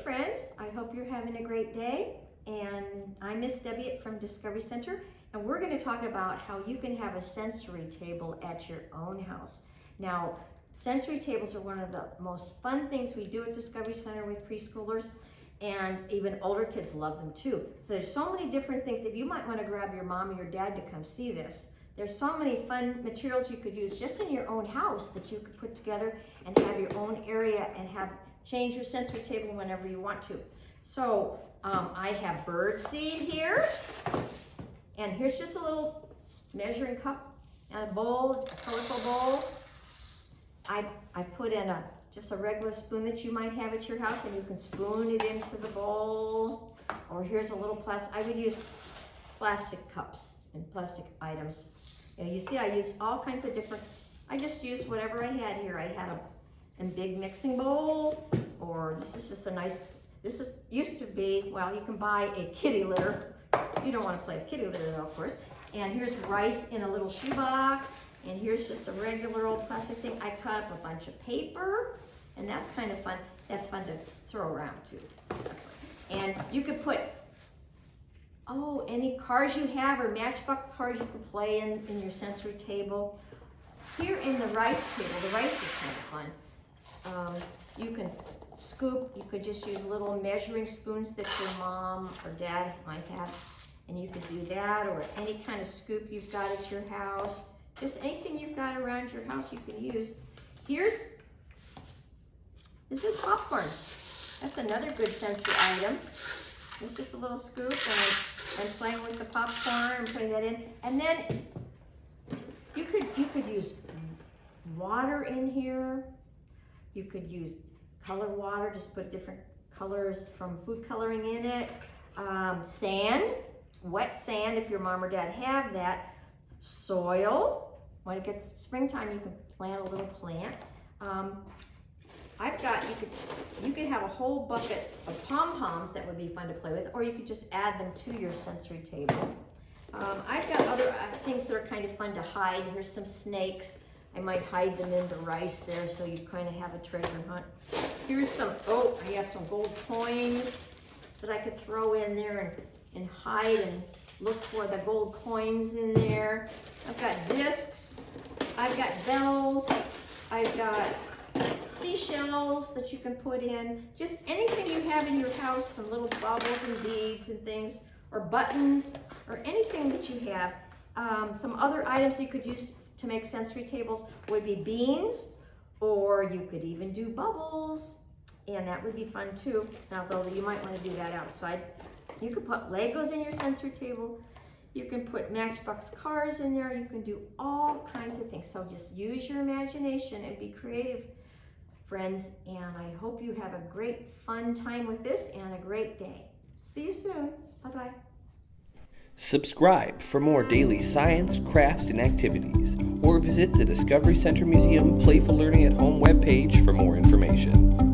friends, I hope you're having a great day, and I'm Miss Debbie from Discovery Center, and we're going to talk about how you can have a sensory table at your own house. Now, sensory tables are one of the most fun things we do at Discovery Center with preschoolers, and even older kids love them too. So there's so many different things that you might want to grab your mom or your dad to come see this. There's so many fun materials you could use just in your own house that you could put together and have your own area and change your sensory table whenever you want to. So I have bird seed here, and here's just a little measuring cup and a bowl, a colorful bowl. I put in just a regular spoon that you might have at your house, and you can spoon it into the bowl. Or here's a little plastic. I would use plastic cups and plastic items. You see, I use all kinds of different. I just used whatever I had here. I had a big mixing bowl, or this is just a nice. Used to be, well, you can buy a kitty litter. You don't want to play with kitty litter though, of course. And here's rice in a little shoebox. And here's just a regular old plastic thing. I cut up a bunch of paper, and that's kind of fun. That's fun to throw around too. And you could put, any cards you have or Matchbox cards you can play in your sensory table. Here in the rice table, the rice is kind of fun. You can scoop, you could just use little measuring spoons that your mom or dad might have, and you could do that, or any kind of scoop you've got at your house. Just anything you've got around your house you can use. This is popcorn. That's another good sensory item. It's just a little scoop and playing with the popcorn and putting that in. And then you could use water in here. You could use color water, just put different colors from food coloring in it. Sand, wet sand if your mom or dad have that. Soil. When it gets springtime, you can plant a little plant. You could have a whole bucket of pom-poms that would be fun to play with, or you could just add them to your sensory table. I've got other things that are kind of fun to hide. Here's some snakes. I might hide them in the rice there, so you kind of have a treasure hunt. Here's I have some gold coins that I could throw in there and hide and look for the gold coins in there. I've got discs. I've got bells. I've got seashells that you can put in. Just anything you have in your house, some little baubles and beads and things, or buttons, or anything that you have. Some other items you could use to make sensory tables would be beans, or you could even do bubbles, and that would be fun too. Now, though, you might want to do that outside. You could put Legos in your sensory table. You can put Matchbox cars in there. You can do all kinds of things. So just use your imagination and be creative, friends. And I hope you have a great fun time with this and a great day. See you soon. Bye-bye. Subscribe for more daily science, crafts, and activities, or visit the Discovery Center Museum Playful Learning at Home webpage for more information.